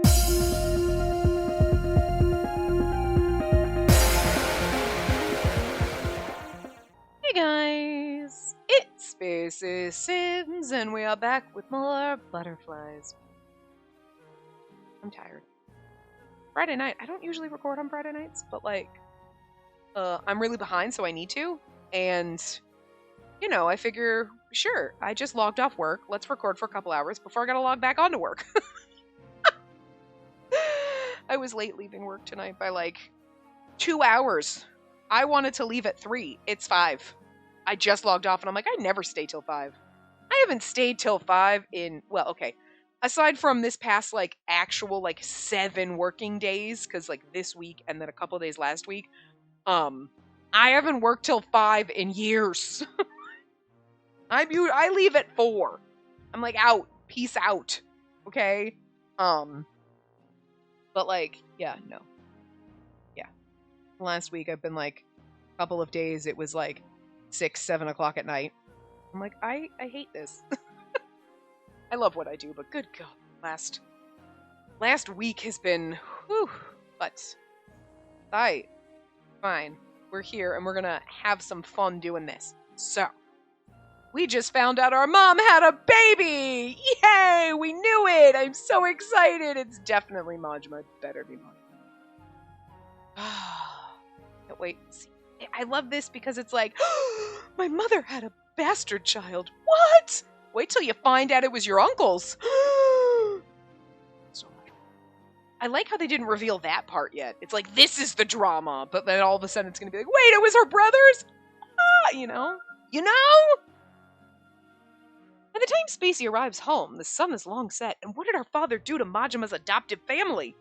Hey guys, it's Spacey Sims, and we are back with more butterflies. I'm tired. Friday night. I don't usually record on Friday nights, but I'm really behind, so I need to. And I figure, sure, I just logged off work. Let's record for a couple hours before I gotta log back onto work. I was late leaving work tonight by 2 hours. I wanted to leave at 3. It's 5. I just logged off and I'm like, I never stay till 5. I haven't stayed till 5 in, well, okay. Aside from this past actual 7 working days, because this week and then a couple days last week, I haven't worked till 5 in years. I leave at 4. I'm like, out. Peace out. Okay? But yeah, no. Yeah. Last week I've been a couple of days it was 6, 7 o'clock at night. I'm like, I hate this. I love what I do, but good God, last week has been, whew, but fine. We're here and we're gonna have some fun doing this. So, we just found out our mom had a baby! Yay! We knew it! I'm so excited! It's definitely Majima. It better be Majima. Can't wait to see. I love this because it's like, my mother had a bastard child. What? Wait till you find out it was your uncle's. So much. I like how they didn't reveal that part yet. It's like, this is the drama, but then all of a sudden it's going to be like, wait, it was her brother's? You know? By the time Spacey arrives home, the sun is long set, and what did her father do to Majima's adoptive family?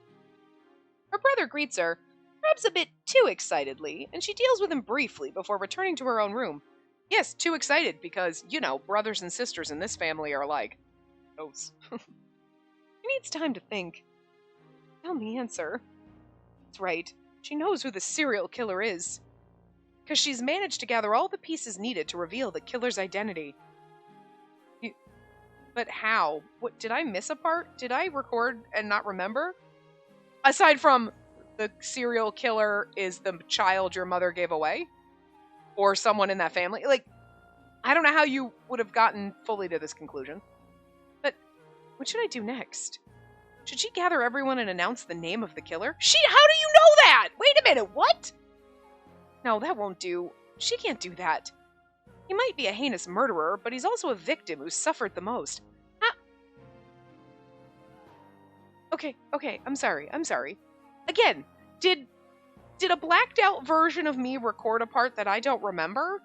Her brother greets her, perhaps a bit too excitedly, and she deals with him briefly before returning to her own room. Yes, too excited, because, brothers and sisters in this family are like, oats. She needs time to think. Found the answer. That's right, she knows who the serial killer is. Because she's managed to gather all the pieces needed to reveal the killer's identity. But how? What, did I miss a part? Did I record and not remember? Aside from the serial killer is the child your mother gave away? Or someone in that family? I don't know how you would have gotten fully to this conclusion. But what should I do next? Should she gather everyone and announce the name of the killer? How do you know that? Wait a minute, what? No, that won't do. She can't do that. He might be a heinous murderer, but he's also a victim who suffered the most. Okay, I'm sorry. Again, did a blacked out version of me record a part that I don't remember?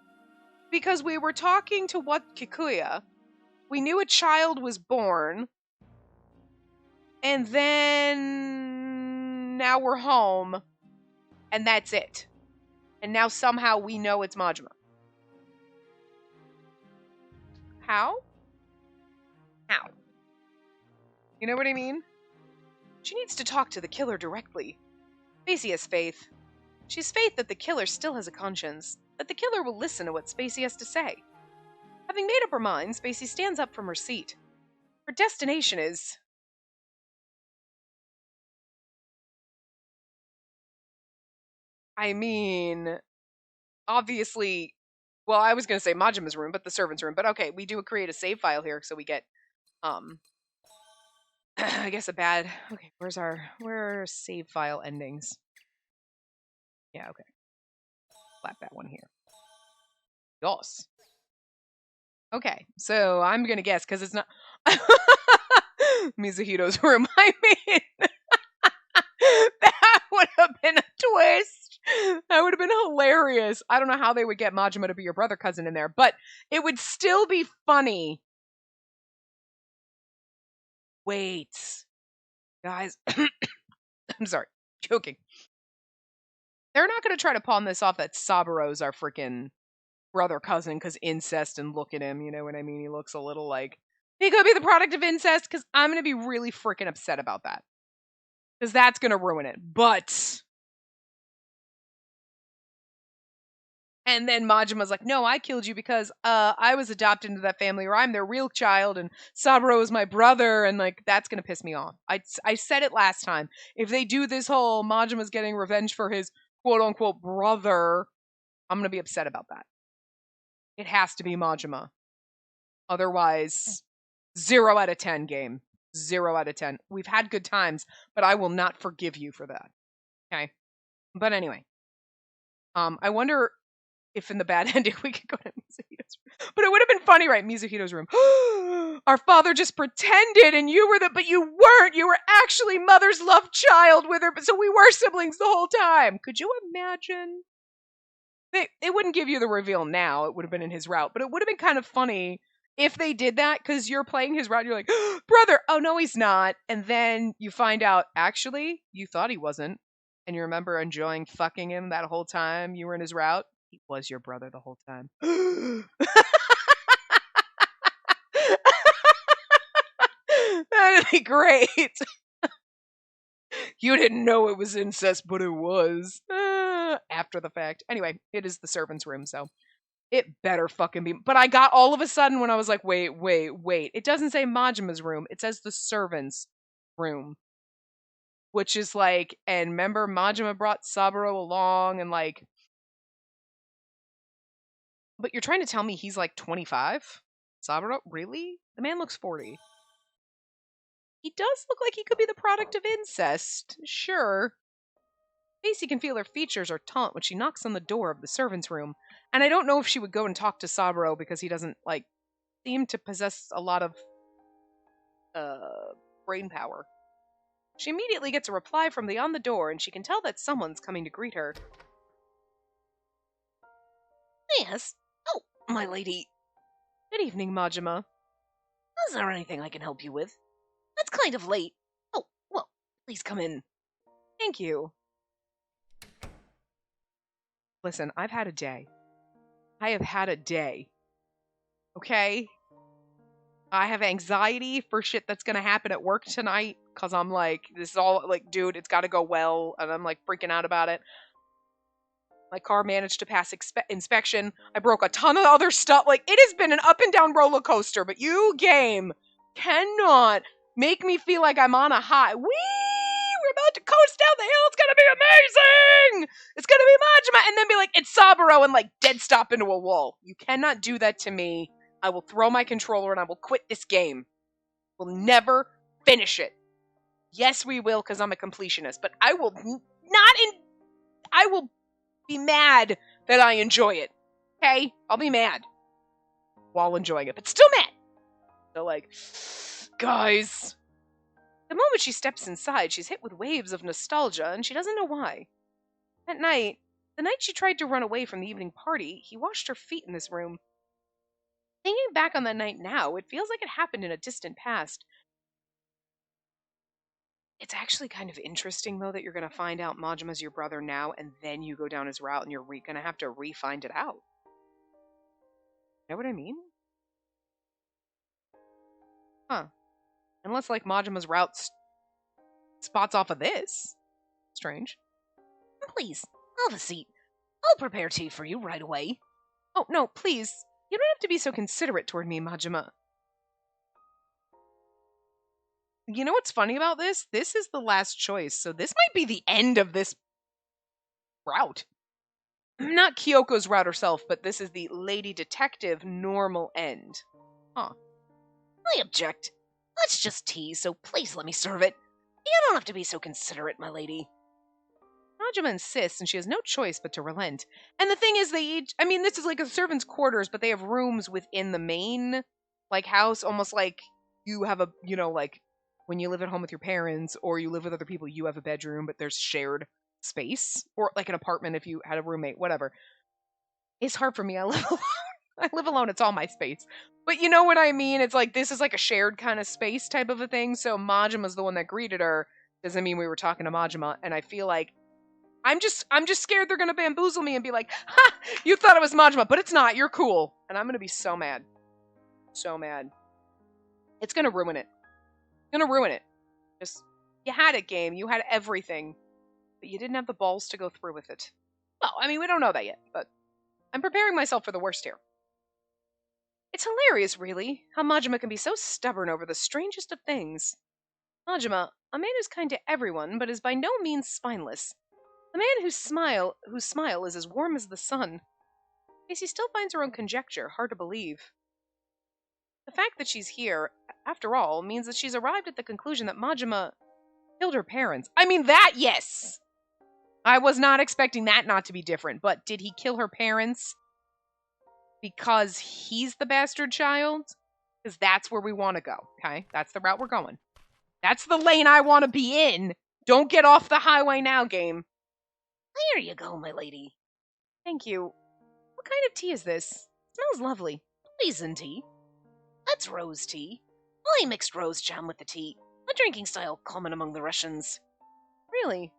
Because we were talking to what Kikuya, we knew a child was born, and then now we're home, and that's it. And now somehow we know it's Majima. How? You know what I mean? She needs to talk to the killer directly. Spacey has faith. She's faith that the killer still has a conscience, that the killer will listen to what Spacey has to say. Having made up her mind, Spacey stands up from her seat. Her destination is... I mean, obviously... Well, I was going to say Majima's room, but the servant's room. But okay, we do create a save file here, so we get... I guess a bad... Okay, where are save file endings? Yeah, okay. Slap that one here. Yes. Okay, so I'm gonna guess, because it's not... Mizuhito's room. I mean... that would have been a twist! That would have been hilarious. I don't know how they would get Majima to be your brother cousin in there, but it would still be funny. Wait. Guys, I'm sorry, joking. They're not going to try to pawn this off that Saburo's our freaking brother cousin because incest, and look at him, you know what I mean? He looks a little like he could be the product of incest, because I'm going to be really freaking upset about that. Because that's going to ruin it. But And then Majima's like, no, I killed you because I was adopted into that family, or I'm their real child, and Saburo is my brother, and like that's gonna piss me off. I said it last time. If they do this whole Majima's getting revenge for his quote unquote brother, I'm gonna be upset about that. It has to be Majima. Otherwise, 0 out of 10 game. 0 out of 10. We've had good times, but I will not forgive you for that. Okay. But anyway, I wonder if in the bad ending we could go to Mizuhito's room. But it would have been funny, right? Mizuhito's room. Our father just pretended and you were but you weren't. You were actually mother's love child with her. So we were siblings the whole time. Could you imagine? It wouldn't give you the reveal now. It would have been in his route, but it would have been kind of funny if they did that because you're playing his route. And you're like, brother, oh no, he's not. And then you find out, actually, you thought he wasn't. And you remember enjoying fucking him that whole time you were in his route. He was your brother the whole time. That'd be great. You didn't know it was incest, but it was. After the fact. Anyway, it is the servant's room, so it better fucking be. But I got all of a sudden when I was like, wait. It doesn't say Majima's room. It says the servant's room. Which is like, and remember Majima brought Saburo along and like, but you're trying to tell me he's like 25? Saburo? Really? The man looks 40. He does look like he could be the product of incest. Sure. Stacy can feel her features are taut when she knocks on the door of the servant's room, and I don't know if she would go and talk to Saburo because he doesn't, like, seem to possess a lot of, brain power. She immediately gets a reply from beyond the door, and she can tell that someone's coming to greet her. Yes? Oh, my lady. Good evening, Majima. Is there anything I can help you with? That's kind of late. Oh, well, please come in. Thank you. Listen, I've had a day. I have had a day. Okay? I have anxiety for shit that's gonna happen at work tonight, because I'm like, this is all, like, dude, it's gotta go well, and I'm, like, freaking out about it. My car managed to pass inspection. I broke a ton of other stuff. Like, it has been an up and down roller coaster, but you, game, cannot make me feel like I'm on a high. Whee! We're about to coast down the hill. It's gonna be amazing! It's gonna be Majima! And then be like, it's Saburo, and like, dead stop into a wall. You cannot do that to me. I will throw my controller and I will quit this game. We'll never finish it. Yes, we will, because I'm a completionist, but I will I will be mad that I enjoy it. Okay? I'll be mad while enjoying it, but still mad. So, like, guys. The moment she steps inside, she's hit with waves of nostalgia, and she doesn't know why. That night, the night she tried to run away from the evening party, he washed her feet in this room. Thinking back on that night now, it feels like it happened in a distant past. It's actually kind of interesting, though, that you're going to find out Majima's your brother now, and then you go down his route, and you're going to have to re-find it out. You know what I mean? Huh. Unless, like, Majima's route spots off of this. Strange. Please, have a seat. I'll prepare tea for you right away. Oh, no, please. You don't have to be so considerate toward me, Majima. You know what's funny about this? This is the last choice, so this might be the end of this route. Not Kyoko's route herself, but this is the Lady Detective normal end. Huh. I object. That's just tea, so please let me serve it. You don't have to be so considerate, my lady. Majima insists, and she has no choice but to relent. And the thing is, they each, I mean, this is like a servant's quarters, but they have rooms within the main, like, house, almost like you have a, you know, like, when you live at home with your parents, or you live with other people, you have a bedroom, but there's shared space, or like an apartment if you had a roommate, whatever. It's hard for me. I live alone. I live alone. It's all my space. But you know what I mean? It's like, this is like a shared kind of space type of a thing. So Majima's the one that greeted her. Doesn't mean we were talking to Majima. And I feel like I'm just scared they're gonna bamboozle me and be like, ha! You thought it was Majima, but it's not. You're cool. And I'm gonna be so mad. So mad. It's gonna ruin it. Gonna ruin it. Just, you had it, game. You had everything. But you didn't have the balls to go through with it. Well, I mean, we don't know that yet, but I'm preparing myself for the worst here. It's hilarious, really, how Majima can be so stubborn over the strangest of things. Majima, a man who's kind to everyone, but is by no means spineless. A man whose smile is as warm as the sun. Casey still finds her own conjecture hard to believe. The fact that she's here, after all, means that she's arrived at the conclusion that Majima killed her parents. I mean, that, yes! I was not expecting that not to be different, but did he kill her parents because he's the bastard child? Because that's where we want to go, okay? That's the route we're going. That's the lane I want to be in. Don't get off the highway now, game. There you go, my lady. Thank you. What kind of tea is this? It smells lovely. Poison tea. That's rose tea. I mixed rose jam with the tea. A drinking style common among the Russians. Really?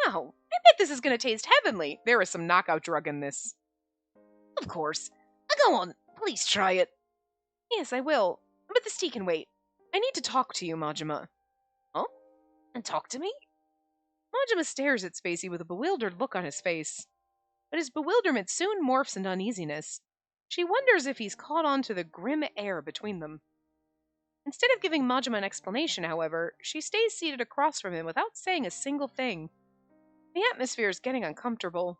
Wow. I bet this is going to taste heavenly. There is some knockout drug in this. Of course. Go on. Please try it. Yes, I will. But this tea can wait. I need to talk to you, Majima. Huh? And talk to me? Majima stares at Spacey with a bewildered look on his face. But his bewilderment soon morphs into uneasiness. She wonders if he's caught on to the grim air between them. Instead of giving Majima an explanation, however, she stays seated across from him without saying a single thing. The atmosphere is getting uncomfortable.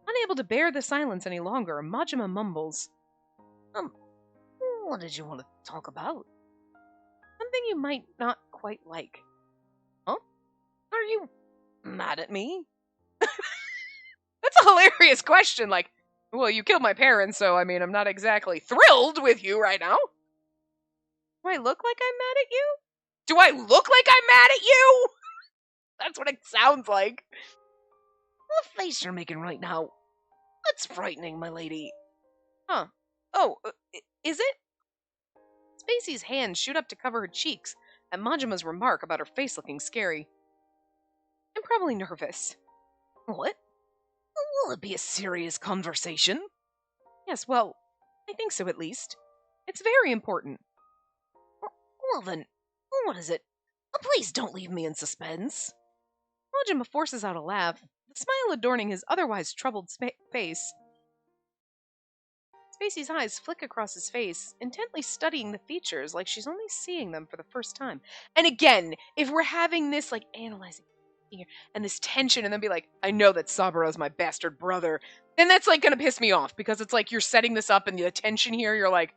Unable to bear the silence any longer, Majima mumbles. What did you want to talk about? Something you might not quite like. Huh? Are you mad at me? That's a hilarious question. Like, well, you killed my parents, so, I mean, I'm not exactly thrilled with you right now. Do I look like I'm mad at you? Do I look like I'm mad at you? That's what it sounds like. The face you're making right now. That's frightening, my lady. Huh. Oh, is it? Spacey's hands shoot up to cover her cheeks at Majima's remark about her face looking scary. I'm probably nervous. What? Will it be a serious conversation? Yes, well, I think so at least. It's very important. Well then, what is it? Please don't leave me in suspense. Majima forces out a laugh, the smile adorning his otherwise troubled face. Spacey's eyes flick across his face, intently studying the features like she's only seeing them for the first time. And again, if we're having this, like, analyzing and this tension, and then be like, I know that Saburo's my bastard brother, then that's, like, gonna piss me off, because it's like you're setting this up, and the tension here, you're like,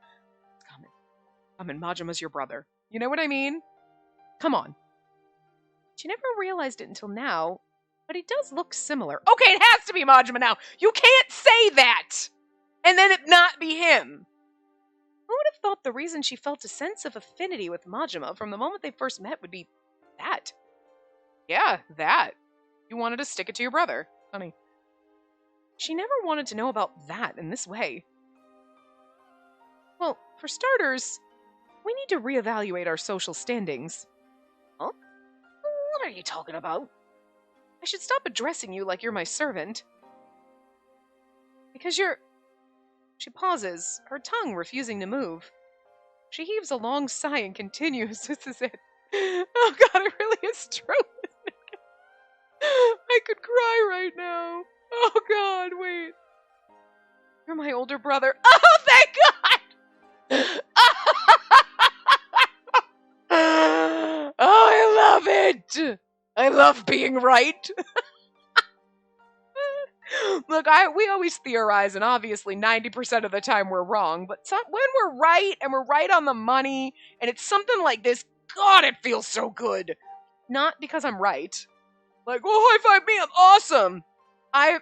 it's coming, Majima's your brother. You know what I mean? Come on. She never realized it until now, but he does look similar. Okay, it has to be Majima now! You can't say that! And then it not be him. Who would have thought the reason she felt a sense of affinity with Majima from the moment they first met would be that? Yeah, that. You wanted to stick it to your brother. Funny. She never wanted to know about that in this way. Well, for starters, we need to reevaluate our social standings. Huh? What are you talking about? I should stop addressing you like you're my servant. Because you're... She pauses, her tongue refusing to move. She heaves a long sigh and continues, this is it. Oh god, it really is true. I could cry right now. Oh god, wait. You're my older brother. Oh, thank god! Oh, I love it! I love being right. Look, we always theorize, and obviously 90% of the time we're wrong, but when we're right, and we're right on the money, and it's something like this, God, it feels so good. Not because I'm right. Like, oh, high five me, I'm awesome.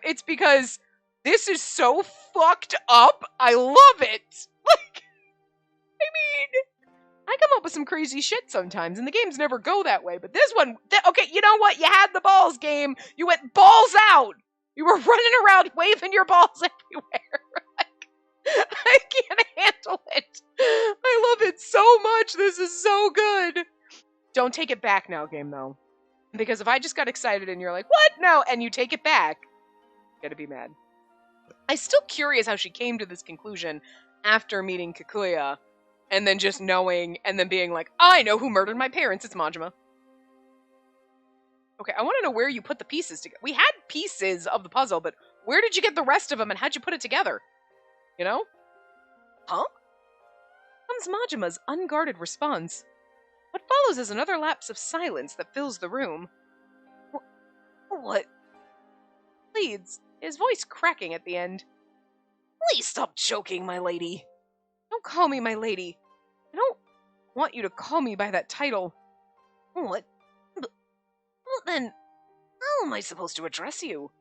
It's because this is so fucked up, I love it. Like, I mean, I come up with some crazy shit sometimes, and the games never go that way, but this one, okay, you know what? You had the balls, game. You went balls out. You were running around waving your balls everywhere. Like, I can't handle it. I love it so much. This is so good. Don't take it back now, game, though. Because if I just got excited and you're like, what? No, and you take it back, I'm gonna be mad. I'm still curious how she came to this conclusion after meeting Kikuya, and then just knowing, and then being like, I know who murdered my parents, it's Majima. Okay, I want to know where you put the pieces together. We had pieces of the puzzle, but Where did you get the rest of them and how'd you put it together? You know? Huh? Comes Majima's unguarded response. What follows is another lapse of silence that fills the room. What? Pleads, his voice cracking at the end. Please stop joking, my lady. Don't call me my lady. I don't want you to call me by that title. What? Well then, how am I supposed to address you?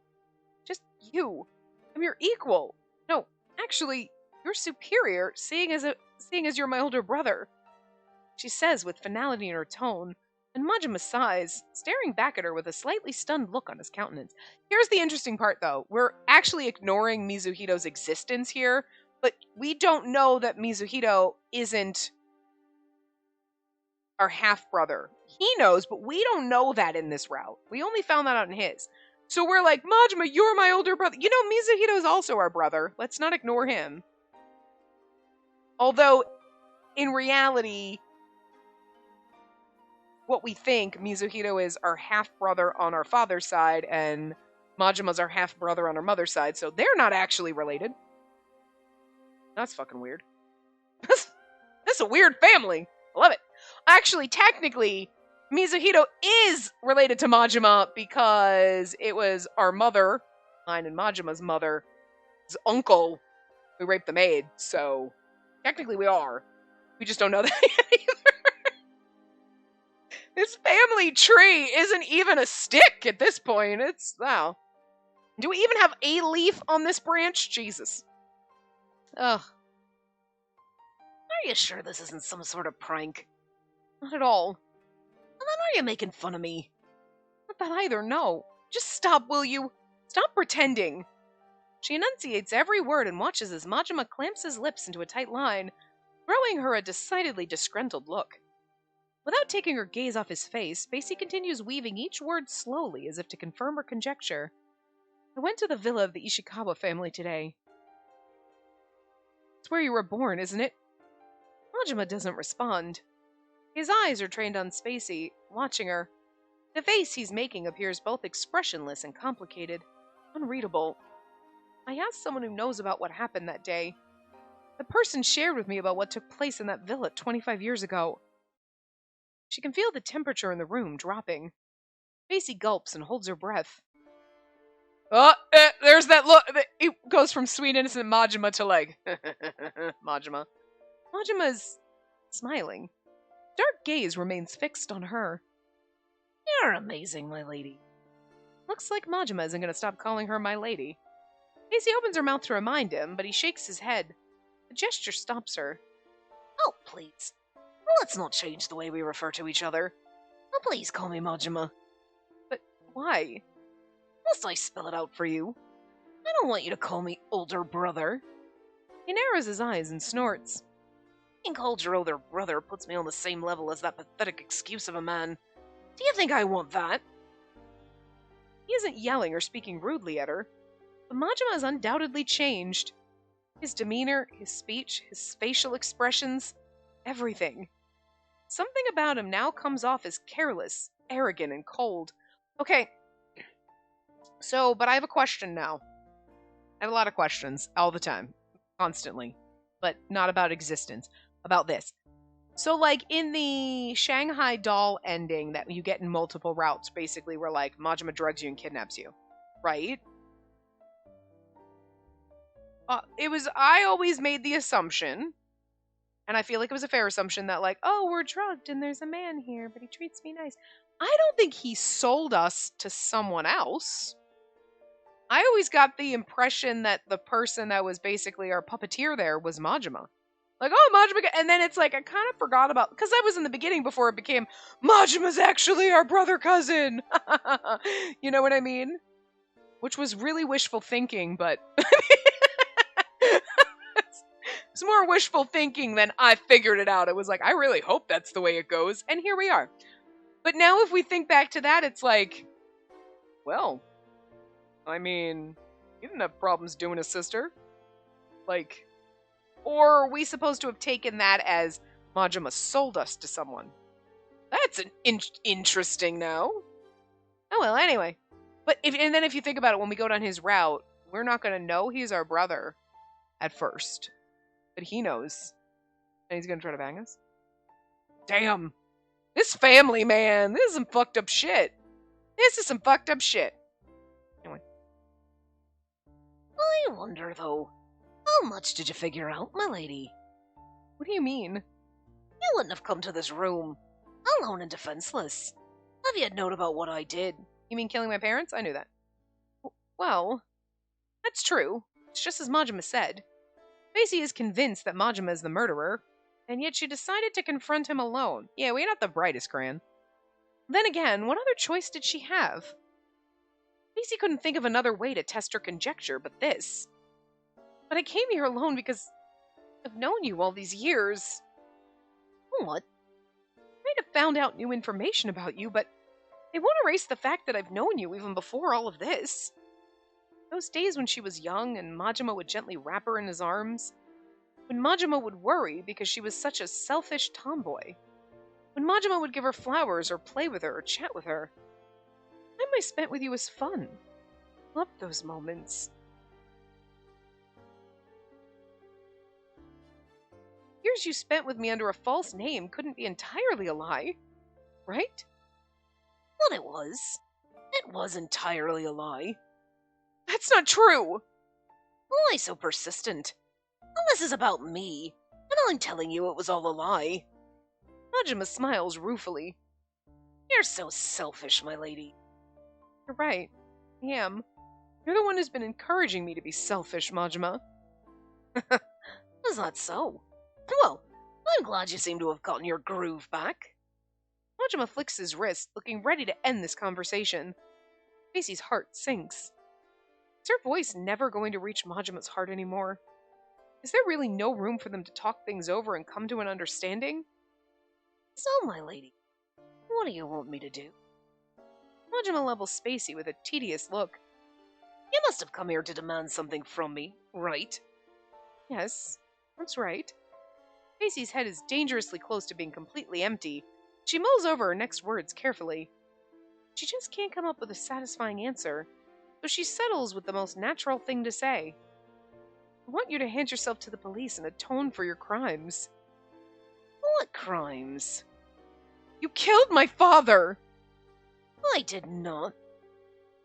Just you. I'm your equal. No, actually, you're superior, seeing as you're my older brother. She says with finality in her tone, and Majima sighs, staring back at her with a slightly stunned look on his countenance. Here's the interesting part, though. We're actually ignoring Mizuhito's existence here, but we don't know that Mizuhito isn't our half-brother. He knows, but we don't know that in this route. We only found that out in his. So we're like, Majima, you're my older brother. You know, Mizuhito's also our brother. Let's not ignore him. Although, in reality, what we think, Mizuhito is our half-brother on our father's side, and Majima's our half-brother on our mother's side, so they're not actually related. That's fucking weird. That's a weird family. I love it. Actually, technically, Mizuhito is related to Majima because it was our mother, mine and Majima's mother's uncle, who raped the maid, so technically we are. We just don't know that yet either. This family tree isn't even a stick at this point. It's, wow. Do we even have a leaf on this branch? Jesus. Ugh. Are you sure this isn't some sort of prank? Not at all. Well, then are you making fun of me? Not that either, no. Just stop, will you? Stop pretending. She enunciates every word and watches as Majima clamps his lips into a tight line, throwing her a decidedly disgruntled look. Without taking her gaze off his face, Spacey continues weaving each word slowly as if to confirm her conjecture. I went to the villa of the Ishikawa family today. It's where you were born, isn't it? Majima doesn't respond. His eyes are trained on Spacey, watching her. The face he's making appears both expressionless and complicated, unreadable. I asked someone who knows about what happened that day. The person shared with me about what took place in that villa 25 years ago. She can feel the temperature in the room dropping. Spacey gulps and holds her breath. Oh, there's that look. It goes from sweet innocent Majima to like, Majima. Majima's smiling. Dark gaze remains fixed on her. You're amazing, my lady. Looks like Majima isn't going to stop calling her my lady. Spacey opens her mouth to remind him, but he shakes his head. The gesture stops her. Oh, please. Let's not change the way we refer to each other. Oh, please call me Majima. But why? Must I spell it out for you? I don't want you to call me older brother. He narrows his eyes and snorts. Being called your older brother puts me on the same level as that pathetic excuse of a man. Do you think I want that? He isn't yelling or speaking rudely at her, but Majima has undoubtedly changed. His demeanor, his speech, his facial expressions, everything. Something about him now comes off as careless, arrogant, and cold. Okay. So, but I have a question now. I have a lot of questions all the time, constantly, but not about existence, about this. So, like, in the Shanghai Doll ending that you get in multiple routes, basically, where, like, Majima drugs you and kidnaps you, right? I always made the assumption, and I feel like it was a fair assumption, that, like, oh, we're drugged and there's a man here, but he treats me nice. I don't think he sold us to someone else. I always got the impression that the person that was basically our puppeteer there was Majima. Like, oh, Majima, and then it's like, I kind of forgot about, because I was in the beginning before it became, Majima's actually our brother cousin. You know what I mean? Which was really wishful thinking, but it's more wishful thinking than I figured it out. It was like, I really hope that's the way it goes, and here we are. But now if we think back to that, it's like, well, I mean, you didn't have problems doing a sister. Like, or are we supposed to have taken that as Majima sold us to someone? That's interesting now. Oh well, anyway. But if you think about it, when we go down his route, we're not going to know he's our brother at first. But he knows. And he's going to try to bang us. Damn. This family, man. This is some fucked up shit. This is some fucked up shit. Anyway. I wonder, though, how much did you figure out, my lady? What do you mean? You wouldn't have come to this room alone and defenseless if you had known about what I did. You mean killing my parents? I knew that. Well, that's true. It's just as Majima said. Spacey is convinced that Majima is the murderer, and yet she decided to confront him alone. Yeah, we're not the brightest, Gran. Then again, what other choice did she have? Spacey couldn't think of another way to test her conjecture but this. But I came here alone because I've known you all these years. What? I might have found out new information about you, but they won't erase the fact that I've known you even before all of this. Those days when she was young and Majima would gently wrap her in his arms. When Majima would worry because she was such a selfish tomboy. When Majima would give her flowers or play with her or chat with her. The time I spent with you was fun. Loved those moments. Years you spent with me under a false name couldn't be entirely a lie, right? But it was. It was entirely a lie. That's not true! Why so persistent? Well, this is about me, and I'm telling you it was all a lie. Majima smiles ruefully. You're so selfish, my lady. You're right. I am. You're the one who's been encouraging me to be selfish, Majima. Is that so? Well, I'm glad you seem to have gotten your groove back. Majima flicks his wrist, looking ready to end this conversation. Spacey's heart sinks. Is her voice never going to reach Majima's heart anymore? Is there really no room for them to talk things over and come to an understanding? So, my lady, what do you want me to do? Majima levels Spacey with a tedious look. You must have come here to demand something from me, right? Yes, that's right. Spacey's head is dangerously close to being completely empty. She mulls over her next words carefully. She just can't come up with a satisfying answer, so she settles with the most natural thing to say. I want you to hand yourself to the police and atone for your crimes. What crimes? You killed my father! I did not.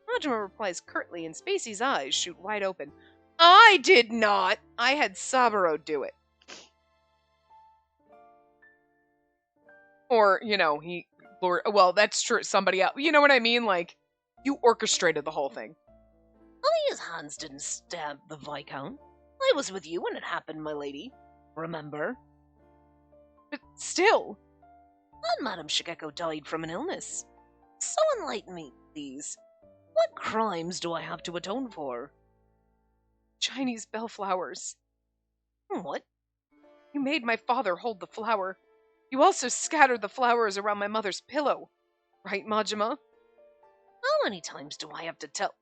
Majima replies curtly, and Spacey's eyes shoot wide open. I did not! I had Saburo do it. Or, well, that's true, somebody else. You know what I mean? Like, you orchestrated the whole thing. His hands didn't stab the Viscount. I was with you when it happened, my lady. Remember? But still. And Madame Shigeko died from an illness. So enlighten me, please. What crimes do I have to atone for? Chinese bellflowers. What? You made my father hold the flower. You also scattered the flowers around my mother's pillow. Right, Majima? How many times do I have to tell?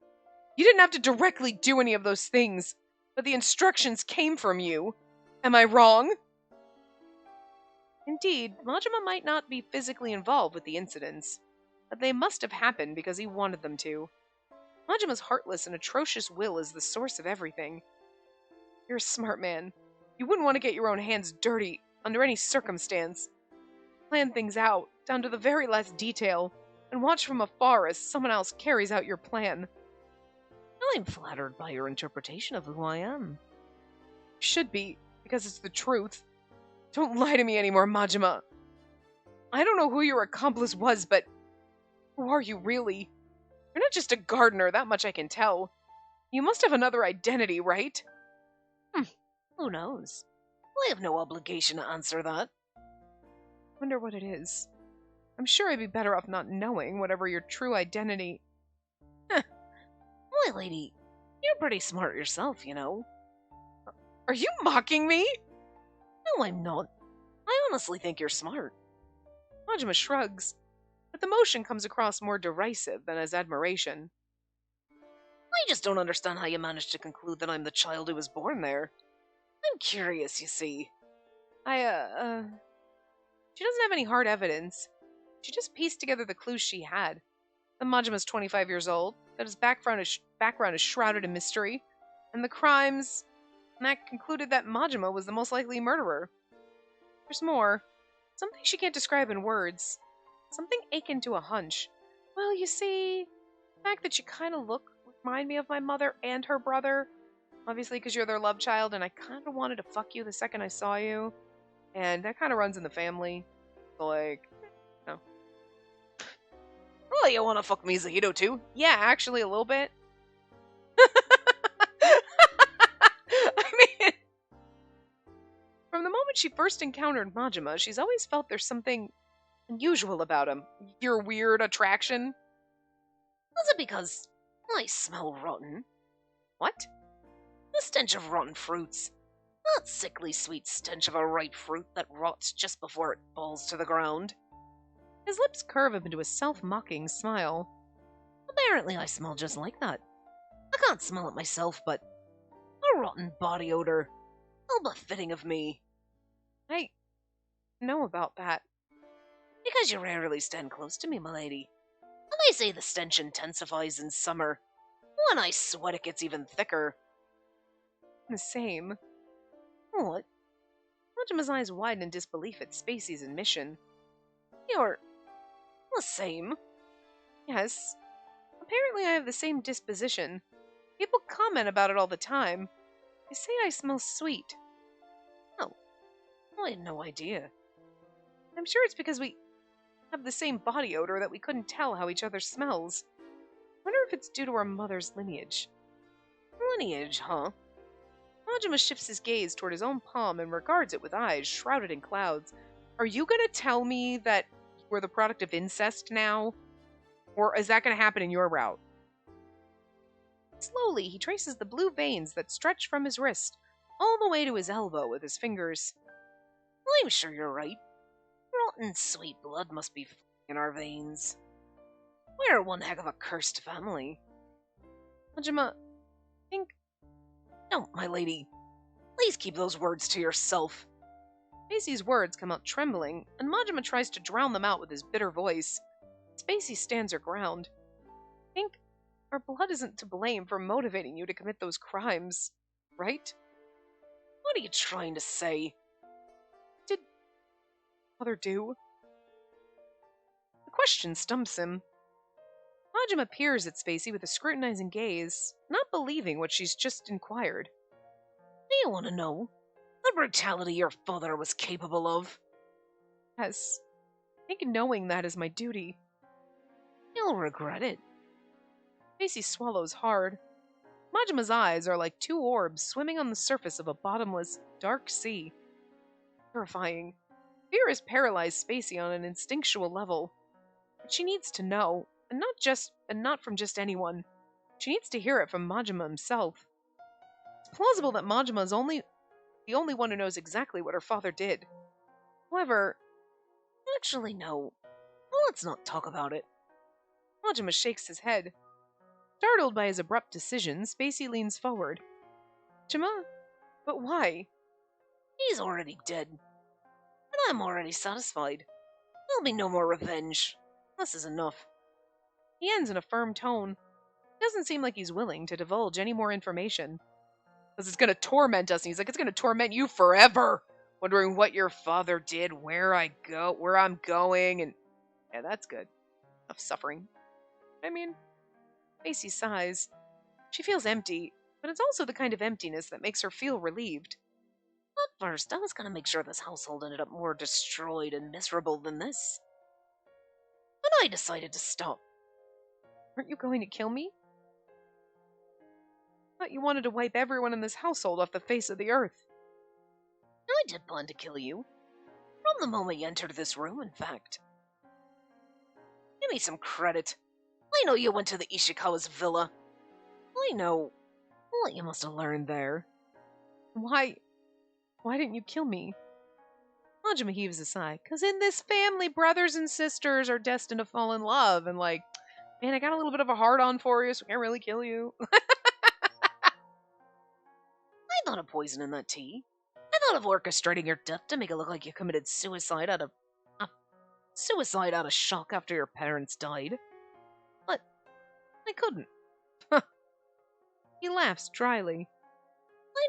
You didn't have to directly do any of those things, but the instructions came from you. Am I wrong? Indeed, Majima might not be physically involved with the incidents, but they must have happened because he wanted them to. Majima's heartless and atrocious will is the source of everything. You're a smart man. You wouldn't want to get your own hands dirty under any circumstance. Plan things out, down to the very last detail, and watch from afar as someone else carries out your plan. I'm flattered by your interpretation of who I am. Should be, because it's the truth. Don't lie to me anymore, Majima. I don't know who your accomplice was, but who are you really? You're not just a gardener, that much I can tell. You must have another identity, right? Who knows? I have no obligation to answer that. Wonder what it is. I'm sure I'd be better off not knowing whatever your true identity... My lady, you're pretty smart yourself, you know. Are you mocking me? No, I'm not. I honestly think you're smart. Majima shrugs, but the motion comes across more derisive than as admiration. I just don't understand how you managed to conclude that I'm the child who was born there. I'm curious, you see. She doesn't have any hard evidence. She just pieced together the clues she had. That Majima's 25 years old, that his background is shrouded in mystery, and the crimes, and that concluded that Majima was the most likely murderer. There's more. Something she can't describe in words. Something akin to a hunch. Well, you see, the fact that you kind of remind me of my mother and her brother, obviously because you're their love child, and I kind of wanted to fuck you the second I saw you, and that kind of runs in the family. So, like, no. Oh, you want to fuck me, Zahito, too? Yeah, actually, a little bit. I mean, from the moment she first encountered Majima, she's always felt there's something unusual about him. Your weird attraction. Was it because I smell rotten? What? The stench of rotten fruits. That sickly sweet stench of a ripe fruit that rots just before it falls to the ground. His lips curve up into a self-mocking smile. Apparently I smell just like that. I can't smell it myself, but a rotten body odor. How befitting of me. I know about that. Because you rarely stand close to me, milady. And they say the stench intensifies in summer. When I sweat, it gets even thicker. The same. What? Majima's eyes widen in disbelief at Spacey's admission. You're the same. Yes. Apparently I have the same disposition. People comment about it all the time. They say I smell sweet. Oh, I had no idea. I'm sure it's because we have the same body odor that we couldn't tell how each other smells. Wonder if it's due to our mother's lineage. Lineage, huh? Majima shifts his gaze toward his own palm and regards it with eyes shrouded in clouds. Are you gonna tell me that we're the product of incest now? Or is that gonna happen in your route? Slowly, he traces the blue veins that stretch from his wrist all the way to his elbow with his fingers. I'm sure you're right. Rotten sweet blood must be in our veins. We're one heck of a cursed family. Majima, think... Don't, my lady. Please keep those words to yourself. Spacey's words come out trembling, and Majima tries to drown them out with his bitter voice. Spacey stands her ground. Think our blood isn't to blame for motivating you to commit those crimes, right? What are you trying to say? Did Mother do? The question stumps him. Majima peers at Spacey with a scrutinizing gaze, not believing what she's just inquired. Do you want to know the brutality your father was capable of? Yes. I think knowing that is my duty. You'll regret it. Spacey swallows hard. Majima's eyes are like two orbs swimming on the surface of a bottomless, dark sea. Terrifying. Fear has paralyzed Spacey on an instinctual level. But she needs to know, and not from just anyone. She needs to hear it from Majima himself. It's plausible that Majima is the only one who knows exactly what her father did. However, Actually, no. Let's not talk about it. Majima shakes his head. Startled by his abrupt decision, Spacey leans forward. Majima? But why? He's already dead. And I'm already satisfied. There'll be no more revenge. This is enough. He ends in a firm tone. It doesn't seem like he's willing to divulge any more information. Because it's going to torment us. And he's like, it's going to torment you forever. Wondering what your father did, where I'm going. And yeah, that's good. Enough suffering. I mean, Macy sighs. She feels empty, but it's also the kind of emptiness that makes her feel relieved. At first, I was going to make sure this household ended up more destroyed and miserable than this. But I decided to stop. Aren't you going to kill me? I thought you wanted to wipe everyone in this household off the face of the earth. I did plan to kill you. From the moment you entered this room, in fact. Give me some credit. I know you went to the Ishikawa's villa. I know what you must have learned there. Why didn't you kill me? Majima heaves a sigh. 'Cause in this family, brothers and sisters are destined to fall in love. And like, man, I got a little bit of a hard-on for you, so I can't really kill you. I thought of poisoning that tea. I thought of orchestrating your death to make it look like you committed suicide out of shock after your parents died. But I couldn't. He laughs dryly.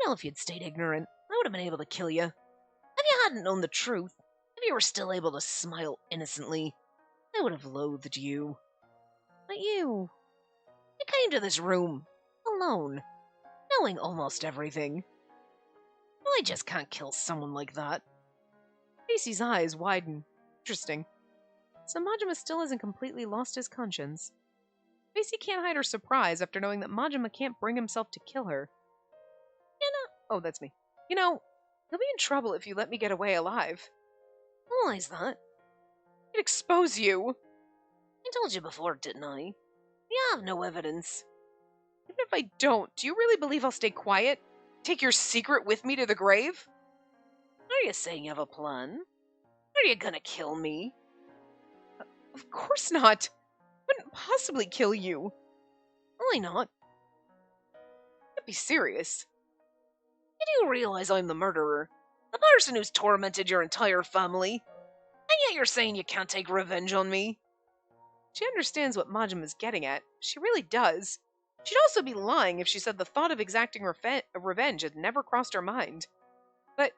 I know if you'd stayed ignorant, I would have been able to kill you. If you hadn't known the truth, if you were still able to smile innocently, I would have loathed you. But you came to this room, alone, knowing almost everything. I just can't kill someone like that. Spacey's eyes widen. Interesting. So Majima still hasn't completely lost his conscience. Spacey can't hide her surprise after knowing that Majima can't bring himself to kill her. Oh, that's me. You'll be in trouble if you let me get away alive. Why's that? I'd expose you. I told you before, didn't I? You have no evidence. Even if I don't, do you really believe I'll stay quiet? Take your secret with me to the grave? Are you saying you have a plan? Are you gonna kill me? Of course not. I wouldn't possibly kill you. Why not? Can't be serious. You do realize I'm the murderer? The person who's tormented your entire family? And yet you're saying you can't take revenge on me? She understands what Majima's getting at. She really does. She'd also be lying if she said the thought of exacting revenge had never crossed her mind. But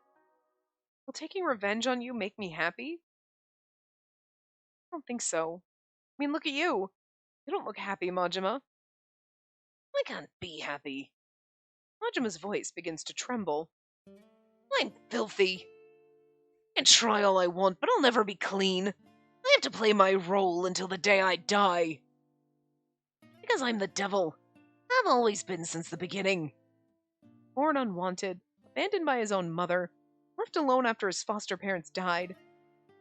will taking revenge on you make me happy? I don't think so. I mean, look at you. You don't look happy, Majima. I can't be happy. Majima's voice begins to tremble. I'm filthy. I can try all I want, but I'll never be clean. I have to play my role until the day I die. Because I'm the devil. I've always been since the beginning. Born unwanted, abandoned by his own mother, left alone after his foster parents died.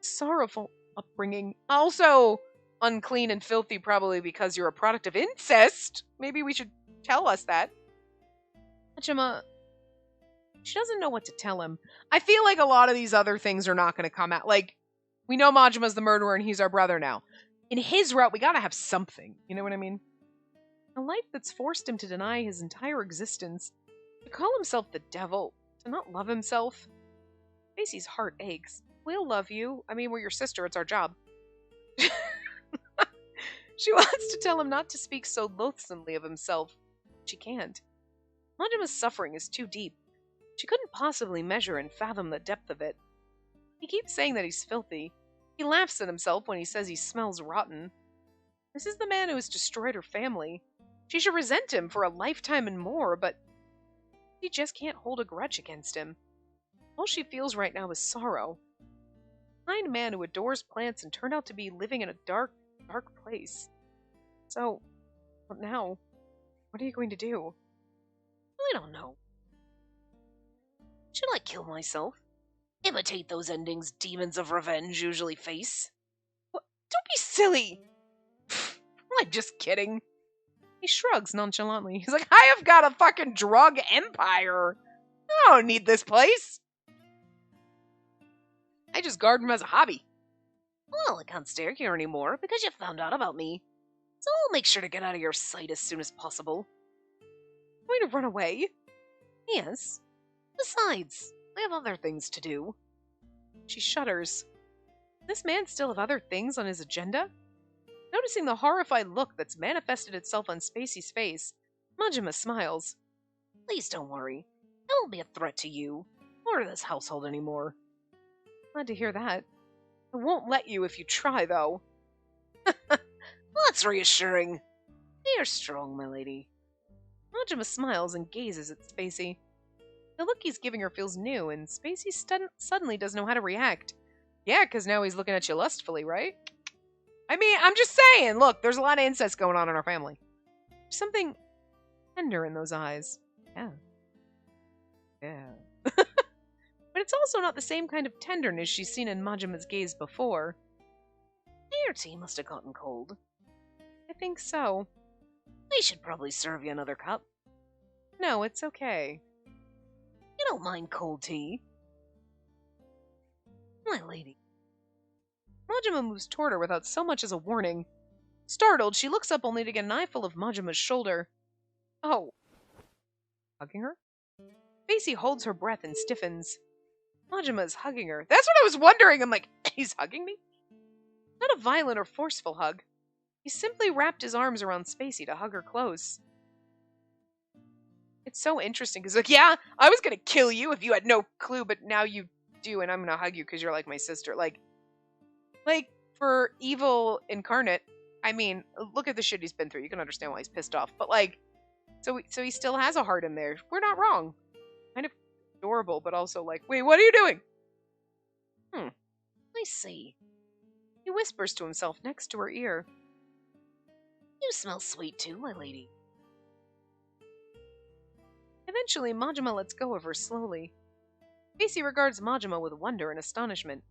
Sorrowful upbringing. Also unclean and filthy, probably because you're a product of incest. Maybe we should tell us that. Majima, she doesn't know what to tell him. I feel like a lot of these other things are not going to come out. Like, we know Majima's the murderer and he's our brother now. In his route, we got to have something. You know what I mean? A life that's forced him to deny his entire existence, to call himself the devil, to not love himself. Spacey's heart aches. We'll love you. I mean, we're your sister. It's our job. She wants to tell him not to speak so loathsomely of himself. She can't. Majima's suffering is too deep. She couldn't possibly measure and fathom the depth of it. He keeps saying that he's filthy. He laughs at himself when he says he smells rotten. This is the man who has destroyed her family. She should resent him for a lifetime and more, but she just can't hold a grudge against him. All she feels right now is sorrow. A kind man who adores plants and turned out to be living in a dark, dark place. So, what now? What are you going to do? I don't know. Should I kill myself? Imitate those endings demons of revenge usually face? What? Don't be silly! I'm just kidding. He shrugs nonchalantly. He's like, I have got a fucking drug empire. I don't need this place. I just guard him as a hobby. Well, I can't stay here anymore because you found out about me. So I'll make sure to get out of your sight as soon as possible. Going to run away? Yes. Besides, I have other things to do. She shudders. Does this man still have other things on his agenda? Noticing the horrified look that's manifested itself on Spacey's face, Majima smiles. Please don't worry. I won't be a threat to you, or to this household anymore. Glad to hear that. I won't let you if you try, though. That's reassuring. You're strong, my lady. Majima smiles and gazes at Spacey. The look he's giving her feels new, and Spacey suddenly doesn't know how to react. Yeah, because now he's looking at you lustfully, right? I mean, I'm just saying, look, there's a lot of incest going on in our family. There's something tender in those eyes. Yeah. Yeah. But it's also not the same kind of tenderness she's seen in Majima's gaze before. Your tea must have gotten cold. I think so. I should probably serve you another cup. No, it's okay. You don't mind cold tea? My lady. Majima moves toward her without so much as a warning. Startled, she looks up only to get an eyeful of Majima's shoulder. Oh. Hugging her? Spacey holds her breath and stiffens. Majima's hugging her. That's what I was wondering! I'm like, he's hugging me? Not a violent or forceful hug. He simply wrapped his arms around Spacey to hug her close. It's so interesting because, like, yeah, I was gonna kill you if you had no clue, but now you do, and I'm gonna hug you because you're like my sister. Like for evil incarnate, I mean, look at the shit he's been through. You can understand why he's pissed off. But like, so he still has a heart in there. We're not wrong. Kind of adorable, but also like, wait, what are you doing? I see. He whispers to himself next to her ear. You smell sweet too, my lady. Eventually, Majima lets go of her slowly. Spacey regards Majima with wonder and astonishment.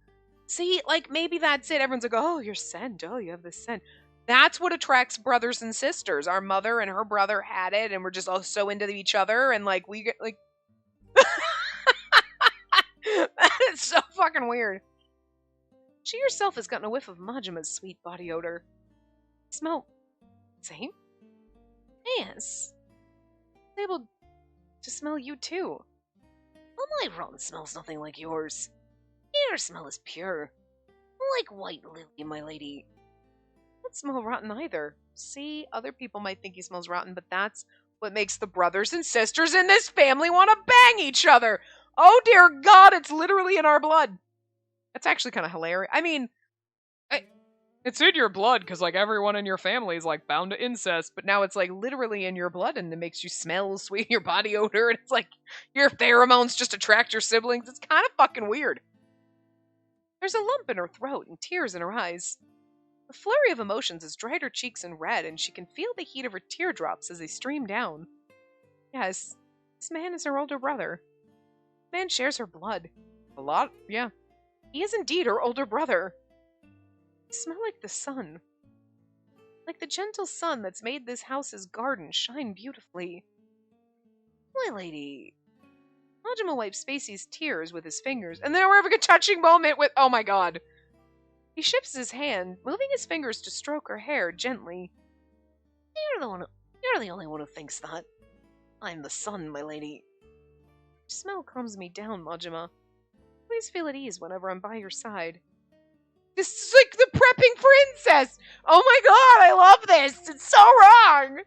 See, like, maybe that's it. Everyone's like, oh, your scent. Oh, you have this scent. That's what attracts brothers and sisters. Our mother and her brother had it, and we're just all so into each other, and, like, we get, like... That is so fucking weird. She herself has gotten a whiff of Majima's sweet body odor. Smell... same? Yes. I'm able to smell you, too. Well, my rotten smells nothing like yours. Your smell is pure. Like white lily, my lady. I don't smell rotten either. See, other people might think he smells rotten, but that's what makes the brothers and sisters in this family want to bang each other. Oh dear God, it's literally in our blood. That's actually kind of hilarious. I mean, it's in your blood because like everyone in your family is like bound to incest, but now it's like literally in your blood and it makes you smell sweet, your body odor, and it's like your pheromones just attract your siblings. It's kind of fucking weird. There's a lump in her throat and tears in her eyes. The flurry of emotions has dried her cheeks and red, and she can feel the heat of her teardrops as they stream down. Yes, this man is her older brother. The man shares her blood. A lot? Yeah. He is indeed her older brother. They smell like the sun. Like the gentle sun that's made this house's garden shine beautifully. My lady. Majima wipes Spacey's tears with his fingers, and then we're having a touching moment with... Oh my God. He shifts his hand, moving his fingers to stroke her hair gently. You're the only one who thinks that. I'm the sun, my lady. Your smell calms me down, Majima. Please feel at ease whenever I'm by your side. This is like the prepping for incest! Oh my God, I love this! It's so wrong!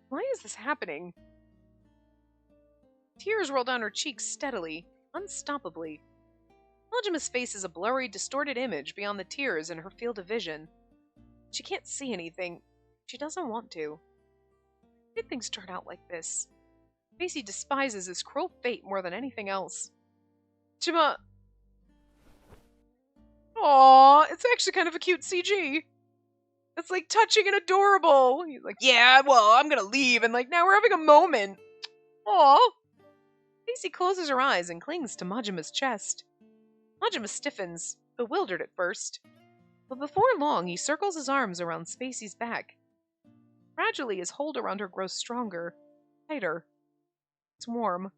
Why is this happening? Tears roll down her cheeks steadily, unstoppably. Majima's face is a blurry, distorted image beyond the tears in her field of vision. She can't see anything. She doesn't want to. Why did things turn out like this? Spacey despises this cruel fate more than anything else. Majima... Aww, it's actually kind of a cute CG. It's like touching and adorable. He's like, yeah, well, I'm gonna leave, and like, now we're having a moment. Aww. Spacey closes her eyes and clings to Majima's chest. Majima stiffens, bewildered at first. But before long, he circles his arms around Spacey's back. Gradually, his hold around her grows stronger, tighter. It's warm.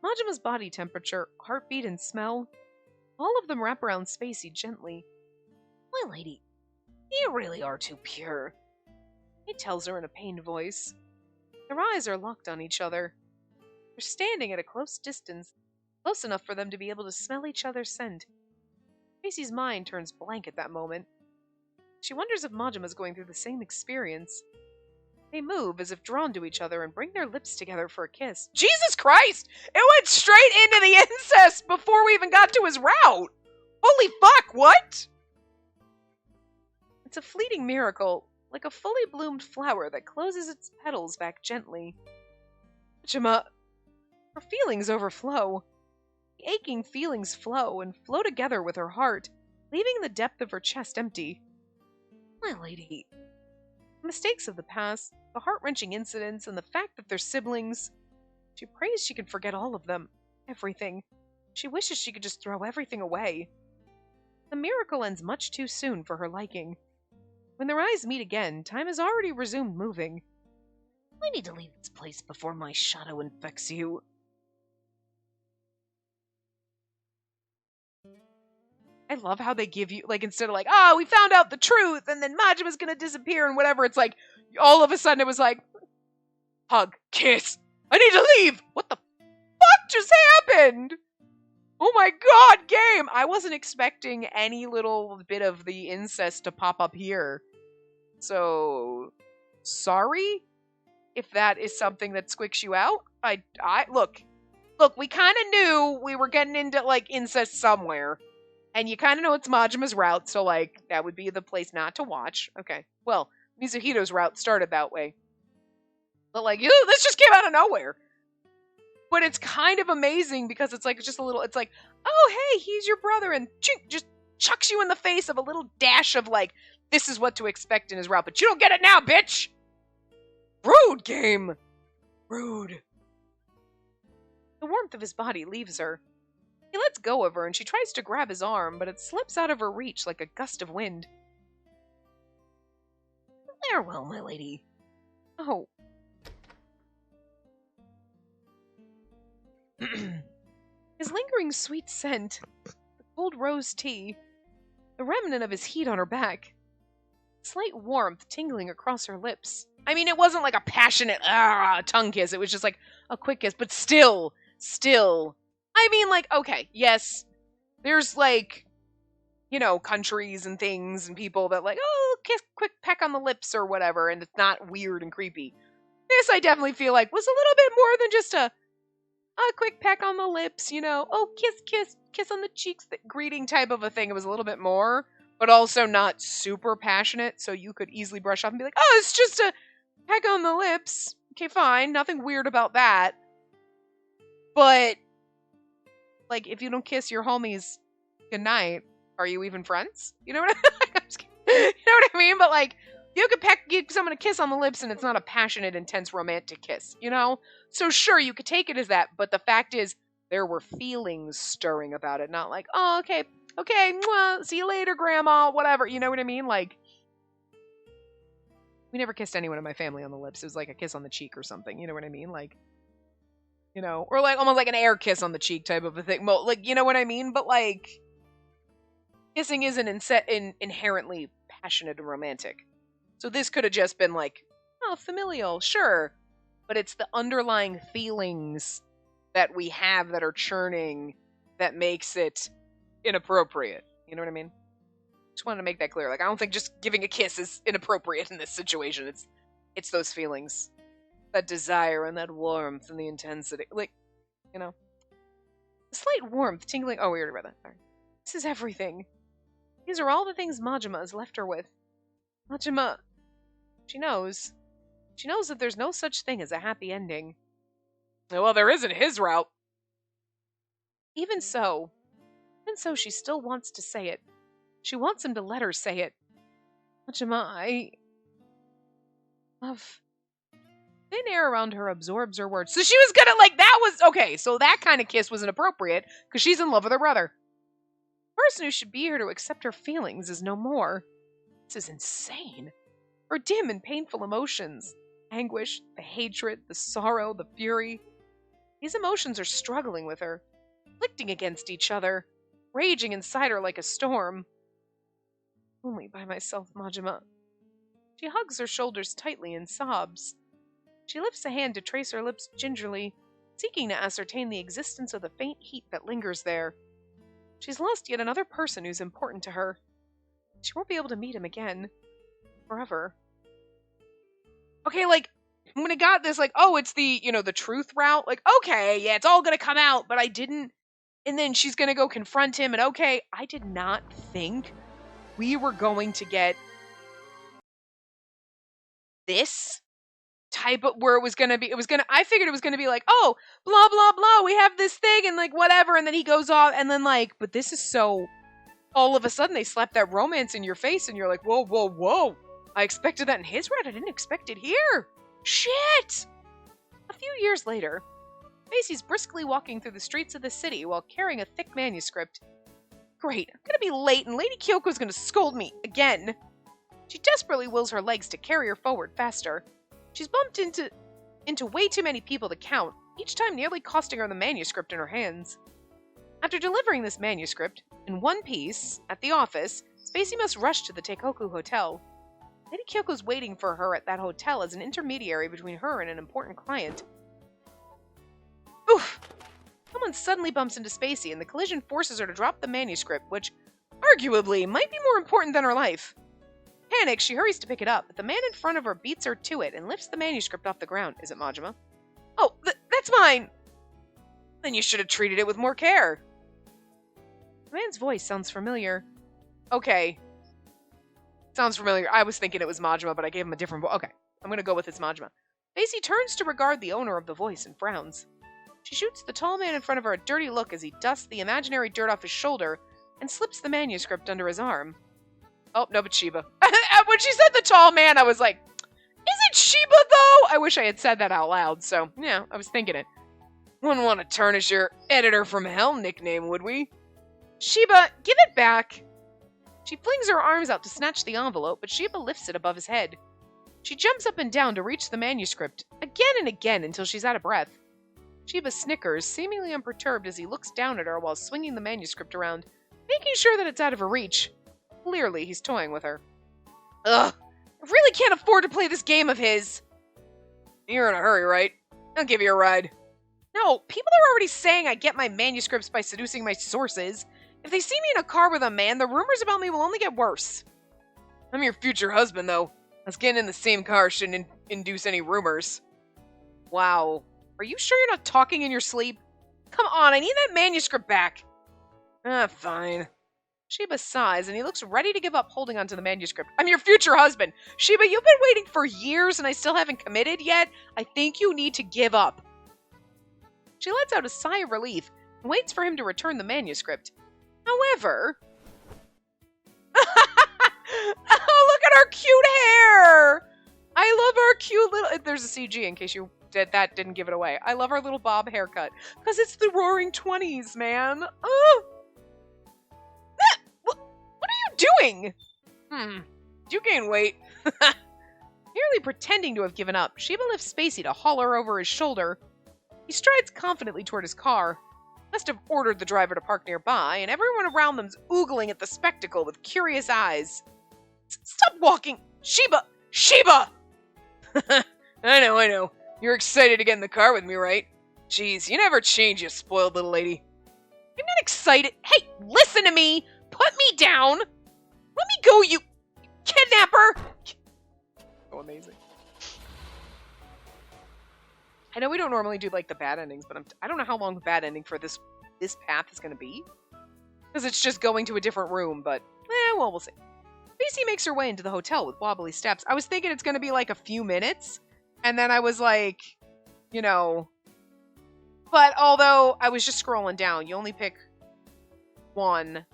Majima's body temperature, heartbeat, and smell, all of them wrap around Spacey gently. My lady, you really are too pure, he tells her in a pained voice. Their eyes are locked on each other. They're standing at a close distance, close enough for them to be able to smell each other's scent. Spacey's mind turns blank at that moment. She wonders if Majima's going through the same experience. They move as if drawn to each other and bring their lips together for a kiss. Jesus Christ! It went straight into the incest before we even got to his route! Holy fuck, what? It's a fleeting miracle, like a fully bloomed flower that closes its petals back gently. Majima... Her feelings overflow. The aching feelings flow and flow together with her heart, leaving the depth of her chest empty. My lady... The mistakes of the past, the heart-wrenching incidents, and the fact that they're siblings. She prays she can forget all of them. Everything. She wishes she could just throw everything away. The miracle ends much too soon for her liking. When their eyes meet again, time has already resumed moving. I need to leave this place before my shadow infects you. I love how they give you, like, instead of like, oh, we found out the truth, and then Majima's gonna disappear and whatever, it's like, all of a sudden it was like, hug, kiss, I need to leave! What the fuck just happened? Oh my God, game! I wasn't expecting any little bit of the incest to pop up here. So, sorry? if that is something that squicks you out. I look, we kind of knew we were getting into, like, incest somewhere. And you kind of know it's Majima's route, so, like, that would be the place not to watch. Okay. Well, Mizuhito's route started that way. But, like, this just came out of nowhere. But it's kind of amazing because it's, like, just a little, it's like, oh, hey, he's your brother, and just chucks you in the face of a little dash of, like, this is what to expect in his route, but you don't get it now, bitch! Rude, game! Rude. The warmth of his body leaves her. He lets go of her, and she tries to grab his arm, but it slips out of her reach like a gust of wind. Farewell, my lady. Oh. His lingering sweet scent, the cold rose tea, the remnant of his heat on her back, slight warmth tingling across her lips. I mean, it wasn't like a passionate tongue kiss. It was just like a quick kiss, but still. I mean, like, okay, yes, there's, like, you know, countries and things and people that, like, oh, kiss, quick peck on the lips or whatever, and it's not weird and creepy. This, I definitely feel like, was a little bit more than just a quick peck on the lips, you know, oh, kiss on the cheeks, that greeting type of a thing. It was a little bit more, but also not super passionate, so you could easily brush off and be like, oh, it's just a peck on the lips. Okay, fine, nothing weird about that. But, like, if you don't kiss your homies goodnight, are you even friends? You know what you know what I mean? But, like, you could give someone a kiss on the lips and it's not a passionate, intense, romantic kiss, you know? So sure, you could take it as that, but the fact is, there were feelings stirring about it, not like, oh, okay, mwah, see you later, grandma, whatever, you know what I mean? Like, we never kissed anyone in my family on the lips. It was like a kiss on the cheek or something, you know what I mean? Like, you know, or like almost like an air kiss on the cheek type of a thing. Like, you know what I mean? But, like, kissing isn't inherently passionate and romantic. So this could have just been like, oh, familial, sure. But it's the underlying feelings that we have that are churning that makes it inappropriate. You know what I mean? Just wanted to make that clear. Like, I don't think just giving a kiss is inappropriate in this situation. It's those feelings. That desire and that warmth and the intensity. Like, you know. The slight warmth tingling. Oh, we already read that. Sorry. This is everything. These are all the things Majima has left her with. Majima. She knows. She knows that there's no such thing as a happy ending. Well, there isn't his route. Even so, she still wants to say it. She wants him to let her say it. Majima, I love... Thin air around her absorbs her words. So she was gonna, like, that was, okay, so that kind of kiss was inappropriate, because she's in love with her brother. The person who should be here to accept her feelings is no more. This is insane. Her dim and painful emotions. Anguish, the hatred, the sorrow, the fury. These emotions are struggling with her, conflicting against each other, raging inside her like a storm. Only by myself, Majima. She hugs her shoulders tightly and sobs. She lifts a hand to trace her lips gingerly, seeking to ascertain the existence of the faint heat that lingers there. She's lost yet another person who's important to her. She won't be able to meet him again. Forever. Okay, like, when it got this, like, oh, it's the, you know, the truth route. Like, okay, yeah, it's all gonna come out, but I didn't. And then she's gonna go confront him, and okay, I did not think we were going to get this type of, where it was gonna be, I figured it was gonna be like, oh, blah, blah, blah, we have this thing, and like, whatever, and then he goes off, and then like, but this is so, all of a sudden they slap that romance in your face, and you're like, whoa, whoa, whoa, I expected that in his route, I didn't expect it here, shit! A few years later, Macy's briskly walking through the streets of the city while carrying a thick manuscript. Great, I'm gonna be late, and Lady Kyoko's gonna scold me, again. She desperately wills her legs to carry her forward faster. She's bumped into way too many people to count, each time nearly costing her the manuscript in her hands. After delivering this manuscript, in one piece, at the office, Spacey must rush to the Teikoku Hotel. Lady Kyoko's waiting for her at that hotel as an intermediary between her and an important client. Oof! Someone suddenly bumps into Spacey, and the collision forces her to drop the manuscript, which, arguably, might be more important than her life. panic, she hurries to pick it up, but the man in front of her beats her to it and lifts the manuscript off the ground. Is it Majima? Oh, that's mine! Then you should have treated it with more care. The man's voice sounds familiar. Okay. Sounds familiar. I was thinking it was Majima, but I gave him a different voice. Okay, I'm going to go with it's Majima. Daisy turns to regard the owner of the voice and frowns. She shoots the tall man in front of her a dirty look as he dusts the imaginary dirt off his shoulder and slips the manuscript under his arm. Oh, no, but Shiba. When she said the tall man, I was like, is it Shiba, though? I wish I had said that out loud, so, yeah, I was thinking it. Wouldn't want to tarnish your editor from hell nickname, would we? Shiba, give it back. She flings her arms out to snatch the envelope, but Shiba lifts it above his head. She jumps up and down to reach the manuscript, again and again until she's out of breath. Shiba snickers, seemingly unperturbed as he looks down at her while swinging the manuscript around, making sure that it's out of her reach. Clearly, he's toying with her. Ugh, I really can't afford to play this game of his. You're in a hurry, right? I'll give you a ride. No, people are already saying I get my manuscripts by seducing my sources. If they see me in a car with a man, the rumors about me will only get worse. I'm your future husband, though. Us getting in the same car shouldn't induce any rumors. Wow. Are you sure you're not talking in your sleep? Come on, I need that manuscript back. Fine. Shiba sighs, and he looks ready to give up holding onto the manuscript. I'm your future husband. Shiba, you've been waiting for years, and I still haven't committed yet. I think you need to give up. She lets out a sigh of relief and waits for him to return the manuscript. However... Oh, look at her cute hair! I love her cute little... There's a CG in case you didn't give it away. I love her little bob haircut. Because it's the roaring 20s, man. Oh! What are you doing? Did you gain weight? Nearly pretending to have given up, Shiba lifts Spacey to haul her over his shoulder. He strides confidently toward his car. Must have ordered the driver to park nearby, and everyone around them's oogling at the spectacle with curious eyes. Stop walking! Shiba! Shiba! I know. You're excited to get in the car with me, right? Jeez, you never change, you spoiled little lady. I'm not excited. Hey, listen to me! Put me down! Let me go, you kidnapper! So amazing. I know we don't normally do, like, the bad endings, but I don't know how long the bad ending for this path is going to be. Because it's just going to a different room, but, well, we'll see. Spacey makes her way into the hotel with wobbly steps. I was thinking it's going to be, like, a few minutes, and then I was like, you know... But although I was just scrolling down, you only pick one.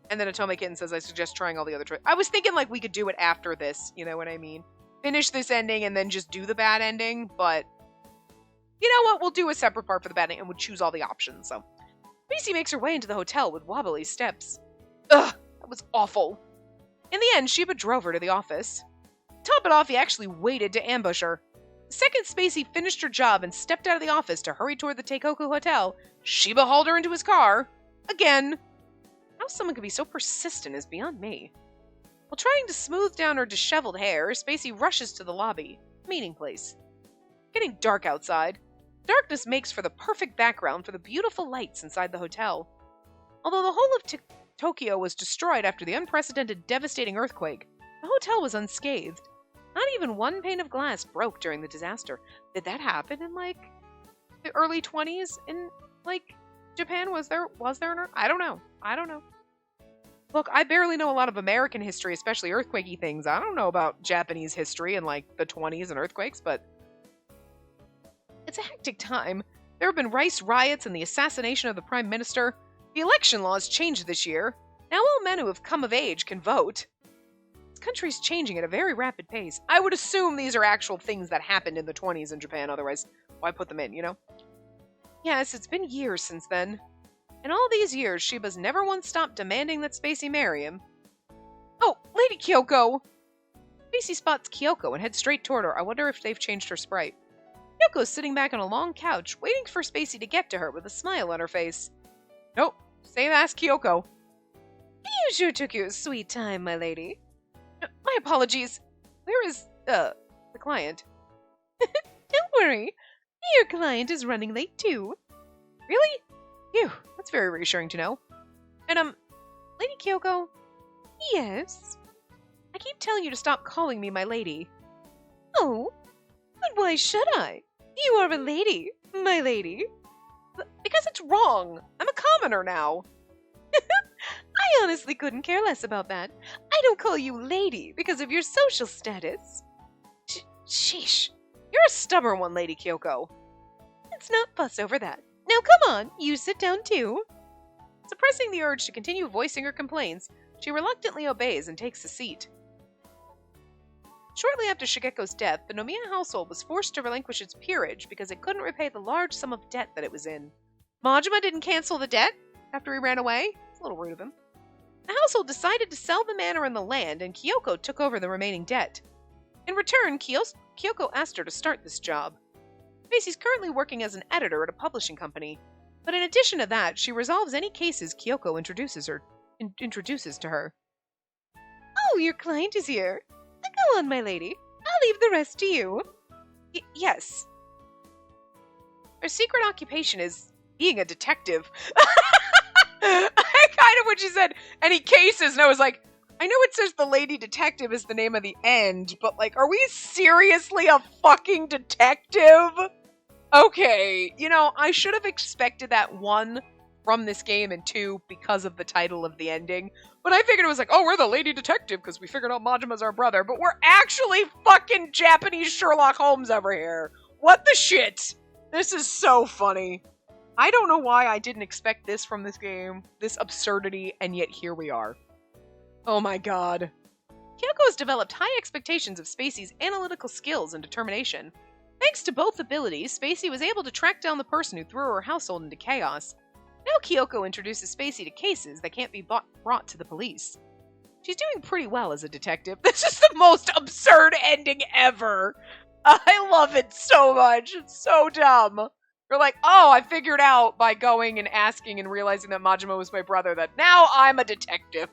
And then Otome Kitten says, I suggest trying all the other choices. I was thinking, like, we could do it after this, you know what I mean? Finish this ending and then just do the bad ending, but you know what? We'll do a separate part for the bad ending and we'll choose all the options, so. Spacey makes her way into the hotel with wobbly steps. Ugh, that was awful. In the end, Shiba drove her to the office. To top it off, he actually waited to ambush her. The second Spacey finished her job and stepped out of the office to hurry toward the Teikoku Hotel, Shiba hauled her into his car. Again. How someone could be so persistent is beyond me. While trying to smooth down her disheveled hair, Spacey rushes to the lobby, meeting place. Getting dark outside. Darkness makes for the perfect background for the beautiful lights inside the hotel. Although the whole of Tokyo was destroyed after the unprecedented, devastating earthquake, the hotel was unscathed. Not even one pane of glass broke during the disaster. Did that happen in, like, the early 20s in, like, Japan? Was there an I don't know. Look, I barely know a lot of American history, especially earthquakey things. I don't know about Japanese history in, like, the 20s and earthquakes, but it's a hectic time. There have been rice riots and the assassination of the prime minister. The election laws changed this year. Now all men who have come of age can vote. This country's changing at a very rapid pace. I would assume these are actual things that happened in the 20s in Japan, otherwise why put them in, you know? Yes, it's been years since then. In all these years, Shiba's never once stopped demanding that Spacey marry him. Oh, Lady Kyoko! Spacey spots Kyoko and heads straight toward her. I wonder if they've changed her sprite. Kyoko's sitting back on a long couch, waiting for Spacey to get to her with a smile on her face. Nope, same ass Kyoko. You sure took your sweet time, my lady. My apologies. Where is, the client? Don't worry. Your client is running late, too. Really? Phew, that's very reassuring to know. And, Lady Kyoko? Yes? keep telling you to stop calling me my lady. Oh, but why should I? You are a lady, my lady. Because it's wrong. I'm a commoner now. I honestly couldn't care less about that. I don't call you lady because of your social status. Sheesh. You're a stubborn one, Lady Kyoko. Let's not fuss over that. Now come on, you sit down too. Suppressing the urge to continue voicing her complaints, she reluctantly obeys and takes a seat. Shortly after Shigeko's death, the Nomiya household was forced to relinquish its peerage because it couldn't repay the large sum of debt that it was in. Majima didn't cancel the debt after he ran away. It's a little rude of him. The household decided to sell the manor and the land, and Kyoko took over the remaining debt. In return, Kyoko asked her to start this job. Spacey's currently working as an editor at a publishing company, but in addition to that, she resolves any cases Kyoko introduces to her. Oh, your client is here. Go on, my lady. I'll leave the rest to you. Yes. Her secret occupation is being a detective. I kind of when she said any cases, and I was like, I know it says the lady detective is the name of the end, but like, are we seriously a fucking detective? Okay, you know, I should have expected that, one, from this game, and two, because of the title of the ending. But I figured it was like, oh, we're the lady detective because we figured out Majima's our brother, but we're actually fucking Japanese Sherlock Holmes over here. What the shit? This is so funny. I don't know why I didn't expect this from this game, this absurdity, and yet here we are. Oh my god. Kyoko has developed high expectations of Spacey's analytical skills and determination. Thanks to both abilities, Spacey was able to track down the person who threw her household into chaos. Now Kyoko introduces Spacey to cases that can't be brought to the police. She's doing pretty well as a detective. This is the most absurd ending ever. I love it so much. It's so dumb. You're like, oh, I figured out by going and asking and realizing that Majima was my brother that now I'm a detective.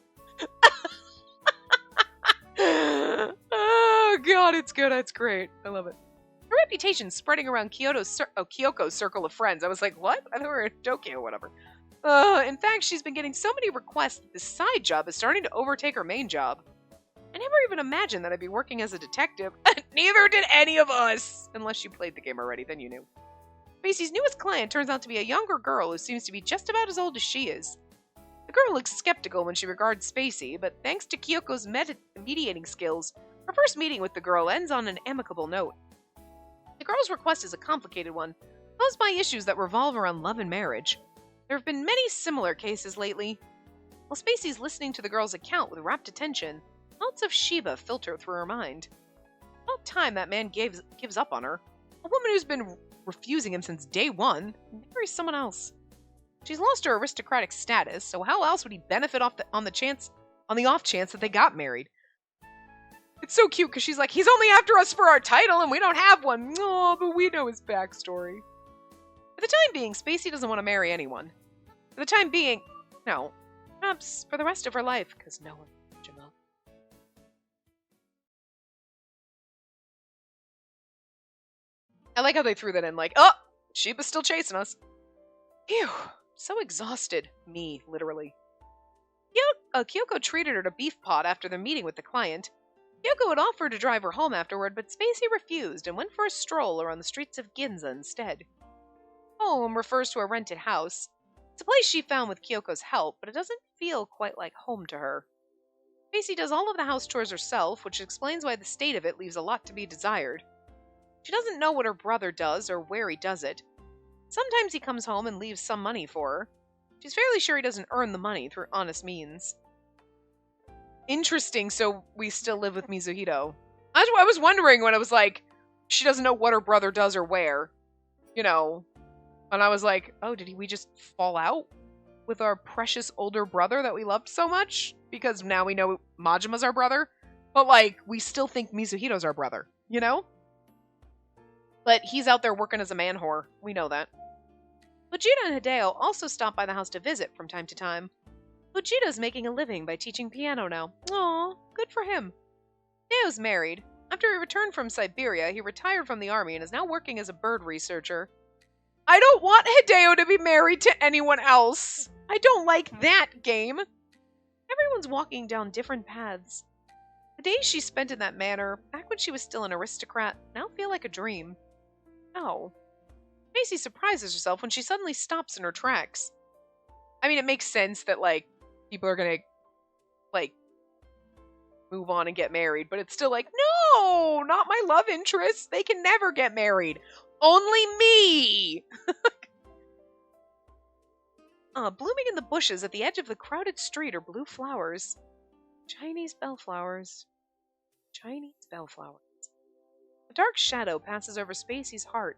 Oh god, it's good. It's great. I love it. Her reputation spreading around Kyoko's circle of friends. I was like, what? I thought we were in Tokyo or whatever. In fact, she's been getting so many requests that this side job is starting to overtake her main job. I never even imagined that I'd be working as a detective. Neither did any of us. Unless you played the game already, then you knew. Spacey's newest client turns out to be a younger girl who seems to be just about as old as she is. The girl looks skeptical when she regards Spacey, but thanks to Kyoko's mediating skills, her first meeting with the girl ends on an amicable note. The girl's request is a complicated one, posed by issues that revolve around love and marriage. There have been many similar cases lately. While Spacey's listening to the girl's account with rapt attention, thoughts of Shiba filter through her mind. About time that man gives up on her. A woman who's been refusing him since day one, marry someone else. She's lost her aristocratic status, so how else would he benefit on the off chance that they got married? It's so cute because she's like, he's only after us for our title and we don't have one. Oh, but we know his backstory. For the time being, Spacey doesn't want to marry anyone. For the time being, no. Perhaps for the rest of her life, because no one will match him up. I like how they threw that in, like, oh, Shiba's still chasing us. Phew, so exhausted. Me, literally. Kyoko treated her to beef pot after their meeting with the client. Kyoko had offered to drive her home afterward, but Spacey refused and went for a stroll around the streets of Ginza instead. Home refers to a rented house. It's a place she found with Kyoko's help, but it doesn't feel quite like home to her. Spacey does all of the house chores herself, which explains why the state of it leaves a lot to be desired. She doesn't know what her brother does or where he does it. Sometimes he comes home and leaves some money for her. She's fairly sure he doesn't earn the money through honest means. Interesting, so we still live with Mizuhito. I was wondering when I was like, she doesn't know what her brother does or where. You know. And I was like, oh, we just fall out with our precious older brother that we loved so much? Because now we know Majima's our brother? But, like, we still think Mizuhito's our brother, you know? But he's out there working as a man whore. We know that. Fujita and Hideo also stop by the house to visit from time to time. Fujita's making a living by teaching piano now. Aw, good for him. Hideo's married. After he returned from Siberia, he retired from the army and is now working as a bird researcher. I don't want Hideo to be married to anyone else. I don't like that game. Everyone's walking down different paths. The days she spent in that manor, back when she was still an aristocrat, now feel like a dream. Oh. Macy surprises herself when she suddenly stops in her tracks. I mean, it makes sense that, like, people are gonna, like, move on and get married, but it's still like, no, not my love interests. They can never get married. Only me! Blooming in the bushes at the edge of the crowded street are blue flowers. Chinese bellflowers. Chinese bellflowers. A dark shadow passes over Spacey's heart,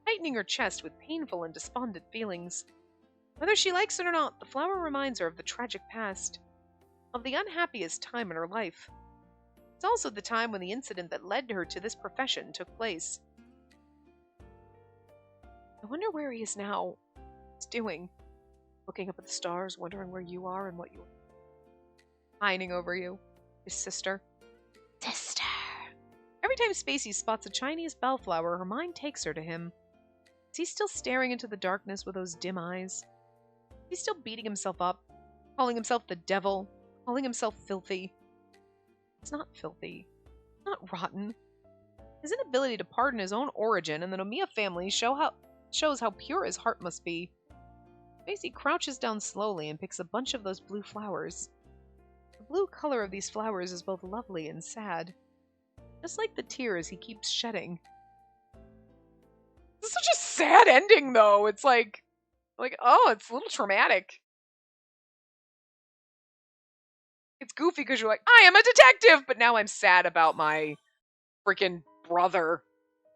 tightening her chest with painful and despondent feelings. Whether she likes it or not, the flower reminds her of the tragic past, of the unhappiest time in her life. It's also the time when the incident that led her to this profession took place. I wonder where he is now. What he's doing. Looking up at the stars, wondering where you are and what you are. Pining over you. His sister. Sister. Every time Spacey spots a Chinese bellflower, her mind takes her to him. Is he still staring into the darkness with those dim eyes? He's still beating himself up, calling himself the devil, calling himself filthy. It's not filthy. It's not rotten. His inability to pardon his own origin and the Nomiya family shows how pure his heart must be. Spacey crouches down slowly and picks a bunch of those blue flowers. The blue color of these flowers is both lovely and sad. Just like the tears he keeps shedding. This is such a sad ending, though. It's like, oh, it's a little traumatic. It's goofy because you're like, I am a detective, but now I'm sad about my freaking brother.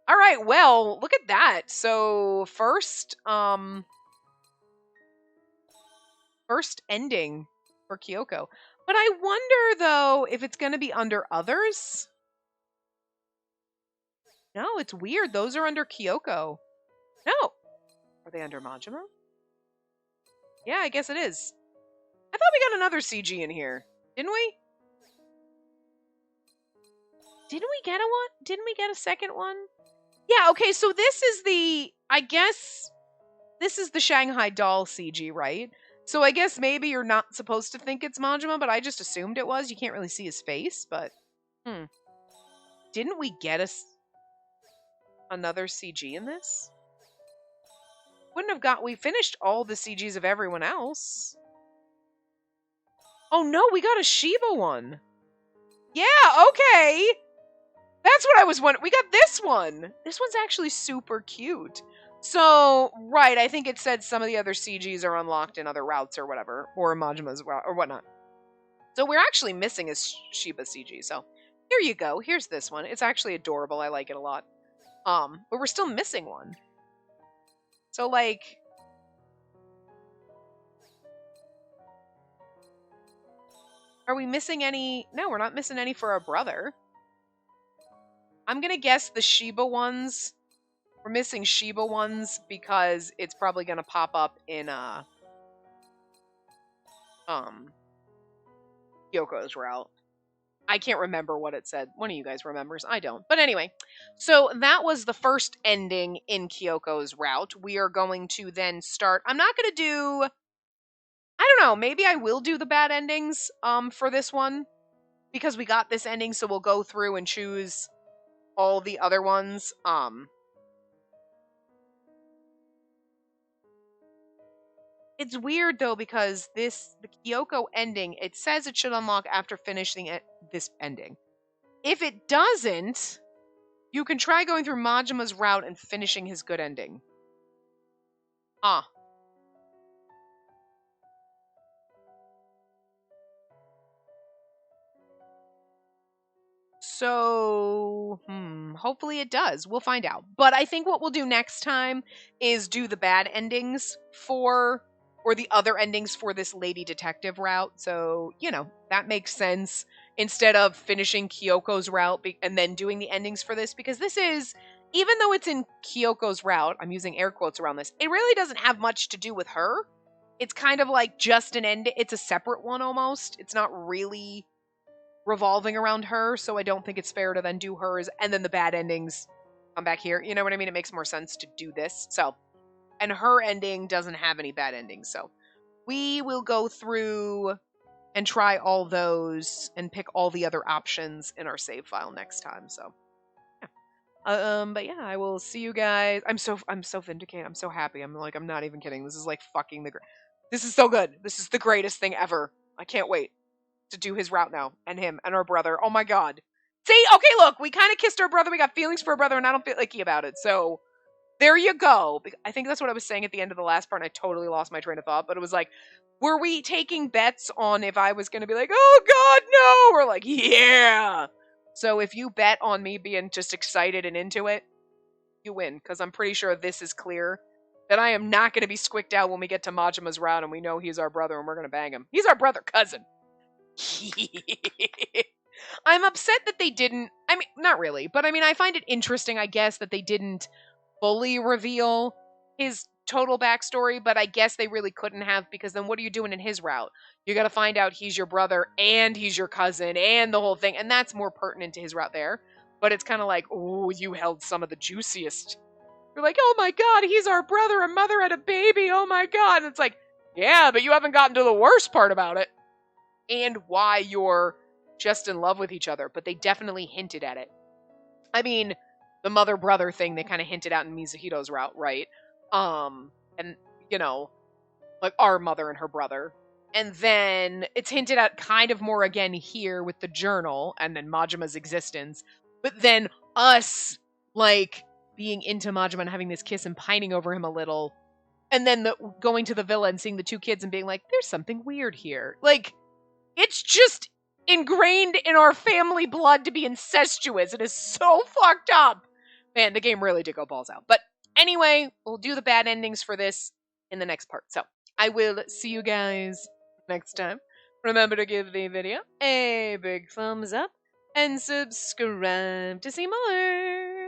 All right, well, look at that. So first ending for Kyoko. But I wonder, though, if it's going to be under others. No, it's weird. Those are under Kyoko. No. Are they under Majima? Yeah, I guess it is. I thought we got another CG in here. Didn't we? Didn't we get a second one? Yeah, okay, so this is the Shanghai doll CG, right? So I guess maybe you're not supposed to think it's Majima, but I just assumed it was. You can't really see his face, but... Didn't we get another CG in this? We finished all the CGs of everyone else. Oh no, we got a Shiba one. Yeah, okay. That's what I was wondering. We got this one. This one's actually super cute. So, right, I think it said some of the other CGs are unlocked in other routes or whatever, or Majima's route, or whatnot. So we're actually missing a Shiba CG, so here you go. Here's this one. It's actually adorable. I like it a lot. But we're still missing one. So, like... Are we missing any? No, we're not missing any for our brother. I'm gonna guess the Shiba ones. We're missing Shiba ones because it's probably gonna pop up in Kyoko's route. I can't remember what it said. One of you guys remembers. I don't. But anyway, so that was the first ending in Kyoko's route. We are going to then start. I'm not gonna do. I don't know, maybe I will do the bad endings for this one because we got this ending, so we'll go through and choose all the other ones. It's weird though because the Kyoko ending, it says it should unlock after finishing this ending. If it doesn't, you can try going through Majima's route and finishing his good ending. So, hopefully it does. We'll find out. But I think what we'll do next time is do the bad endings or the other endings for this lady detective route. So, that makes sense instead of finishing Kyoko's route and then doing the endings for this. Because this is, even though it's in Kyoko's route, I'm using air quotes around this, it really doesn't have much to do with her. It's kind of like just an end. It's a separate one almost. It's not really revolving around her, so I don't think it's fair to then do hers and then the bad endings come back here. You know what I mean? It makes more sense to do this. So, and her ending doesn't have any bad endings, so we will go through and try all those and pick all the other options in our save file next time. So but yeah, I will see you guys. I'm so vindicated. I'm so happy. I'm not even kidding. This is like fucking this is so good. This is the greatest thing ever. I can't wait to do his route now, and him and our brother. Oh my god. See, okay, look, we kind of kissed our brother. We got feelings for our brother, and I don't feel icky about it. So there you go. I think that's what I was saying at the end of the last part, and I totally lost my train of thought. But it was like, were we taking bets on if I was going to be like, oh god, no, or like, yeah. So if you bet on me being just excited and into it, you win, because I'm pretty sure this is clear that I am not going to be squicked out when we get to Majima's route and we know he's our brother and we're going to bang him. He's our brother cousin. I'm upset that they didn't, I mean, not really, but I mean, I find it interesting, I guess, that they didn't fully reveal his total backstory, but I guess they really couldn't have, because then what are you doing in his route? You got to find out he's your brother and he's your cousin and the whole thing, and that's more pertinent to his route there. But it's kind of like, oh, you held some of the juiciest. You're like, oh my god, he's our brother and mother had a baby, oh my god. And it's like, yeah, but you haven't gotten to the worst part about it. And why you're just in love with each other. But they definitely hinted at it. I mean, the mother-brother thing they kind of hinted out in Mizuhito's route, right? And, you know, like our mother and her brother. And then it's hinted at kind of more again here with the journal and then Majima's existence. But then us, like, being into Majima and having this kiss and pining over him a little. And then going to the villa and seeing the two kids and being like, there's something weird here. Like, it's just ingrained in our family blood to be incestuous. It is so fucked up. Man, the game really did go balls out. But anyway, we'll do the bad endings for this in the next part. So, I will see you guys next time. Remember to give the video a big thumbs up and subscribe to see more.